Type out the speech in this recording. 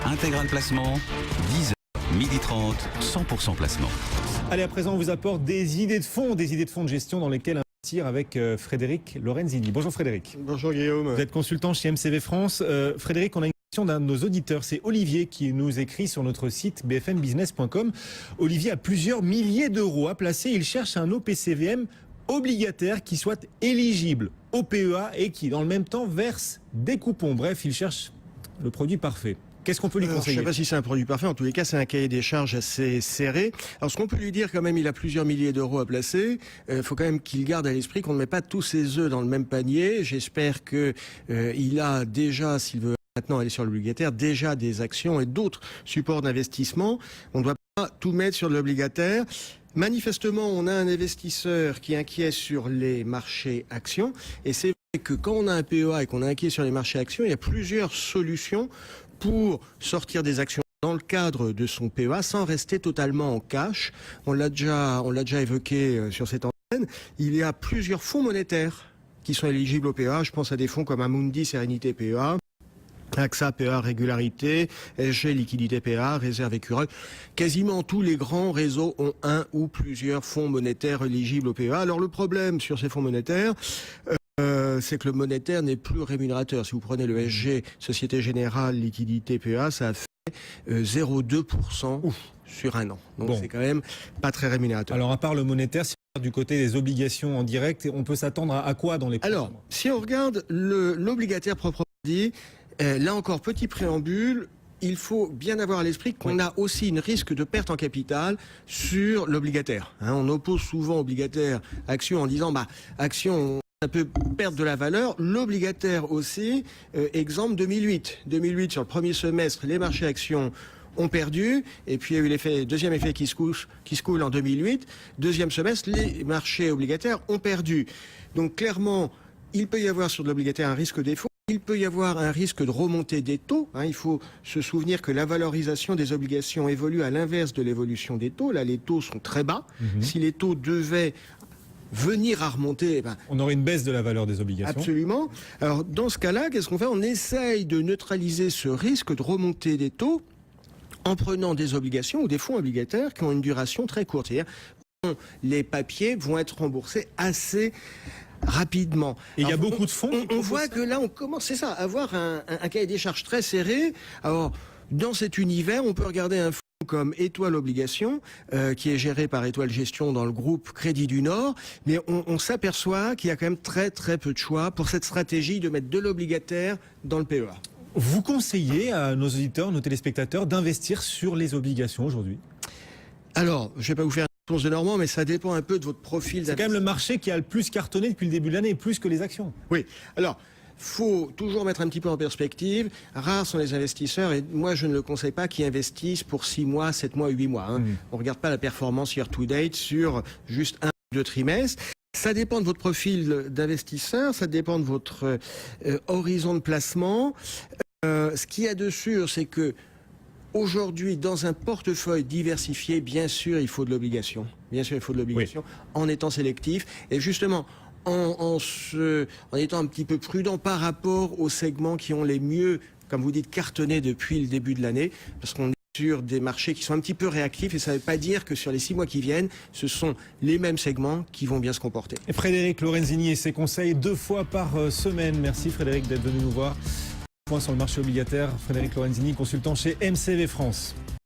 Intégral Placement, 10h, 12h30, 100% placement. Allez, à présent, on vous apporte des idées de fonds de gestion dans lesquelles investir avec Frédéric Lorenzini. Bonjour Frédéric. Bonjour Guillaume. Vous êtes consultant chez MCV France. Frédéric, on a une question d'un de nos auditeurs, c'est Olivier qui nous écrit sur notre site bfmbusiness.com. Olivier a plusieurs milliers d'euros à placer. Il cherche un OPCVM obligataire qui soit éligible au PEA et qui, dans le même temps, verse des coupons. Bref, il cherche le produit parfait. Qu'est-ce qu'on peut lui conseiller? Je ne sais pas si c'est un produit parfait. En tous les cas, c'est un cahier des charges assez serré. Alors, ce qu'on peut lui dire, quand même, il a plusieurs milliers d'euros à placer. Il faut quand même qu'il garde à l'esprit qu'on ne met pas tous ses œufs dans le même panier. J'espère que il a déjà, s'il veut maintenant aller sur l'obligataire, déjà des actions et d'autres supports d'investissement. On ne doit pas tout mettre sur l'obligataire. Manifestement, on a un investisseur qui est inquiet sur les marchés actions. Et c'est vrai que quand on a un PEA et qu'on est inquiet sur les marchés actions, il y a plusieurs solutions pour sortir des actions dans le cadre de son PEA sans rester totalement en cash. On l'a déjà évoqué sur cette antenne. Il y a plusieurs fonds monétaires qui sont éligibles au PEA. Je pense à des fonds comme Amundi Sérénité PEA, AXA PEA Régularité, SG Liquidité PEA, Réserve Écureuil. Quasiment tous les grands réseaux ont un ou plusieurs fonds monétaires éligibles au PEA. Alors le problème sur ces fonds monétaires, c'est que le monétaire n'est plus rémunérateur. Si vous prenez le SG, Société Générale Liquidité PEA, ça a fait 0,2% sur un an. Donc bon, c'est quand même pas très rémunérateur. Alors à part le monétaire, si on regarde du côté des obligations en direct, on peut s'attendre à quoi dans les prochains mois? Alors, si on regarde l'obligataire proprement dit, là encore, petit préambule, il faut bien avoir à l'esprit qu'on a aussi une risque de perte en capital sur l'obligataire. On oppose souvent obligataire action en disant action, ça peut perdre de la valeur. L'obligataire aussi, exemple 2008. 2008, sur le premier semestre, les marchés actions ont perdu, et puis il y a eu deuxième effet qui se coule en 2008. Deuxième semestre, les marchés obligataires ont perdu. Donc clairement, il peut y avoir sur de l'obligataire un risque défaut. Il peut y avoir un risque de remontée des taux. Il faut se souvenir que la valorisation des obligations évolue à l'inverse de l'évolution des taux. Là, les taux sont très bas. Si les taux devaient venir à remonter, on aurait une baisse de la valeur des obligations. Absolument. Alors, dans ce cas-là, qu'est-ce qu'on fait? On essaye de neutraliser ce risque de remontée des taux en prenant des obligations ou des fonds obligataires qui ont une duration très courte. C'est-à-dire que les papiers vont être remboursés assez rapidement. Et il y a beaucoup de fonds. On voit que là, on commence, c'est ça, à avoir un cahier des charges très serré. Alors, dans cet univers, on peut regarder un fonds comme Étoile Obligation, qui est géré par Étoile Gestion dans le groupe Crédit du Nord, mais on s'aperçoit qu'il y a quand même très très peu de choix pour cette stratégie de mettre de l'obligataire dans le PEA. Vous conseillez à nos auditeurs, nos téléspectateurs, d'investir sur les obligations aujourd'hui? Alors, je ne vais pas vous faire une réponse de Normand, mais ça dépend un peu de votre profil. C'est quand même le marché qui a le plus cartonné depuis le début de l'année, plus que les actions. Oui, alors faut toujours mettre un petit peu en perspective. Rares sont les investisseurs, et moi je ne le conseille pas, qui investissent pour 6 mois, 7 mois, 8 mois. On ne regarde pas la performance year to date sur juste 1 ou 2 trimestres. Ça dépend de votre profil d'investisseur, ça dépend de votre horizon de placement. Ce qu'il y a de sûr, c'est que aujourd'hui, dans un portefeuille diversifié, bien sûr, il faut de l'obligation. Bien sûr, il faut de l'obligation, en étant sélectif. Et justement, en étant un petit peu prudent par rapport aux segments qui ont les mieux, comme vous dites, cartonnés depuis le début de l'année, parce qu'on est sur des marchés qui sont un petit peu réactifs, et ça ne veut pas dire que sur les 6 mois qui viennent, ce sont les mêmes segments qui vont bien se comporter. Et Frédéric Lorenzini et ses conseils 2 fois par semaine. Merci Frédéric d'être venu nous voir. Point sur le marché obligataire. Frédéric Lorenzini, consultant chez MCV France.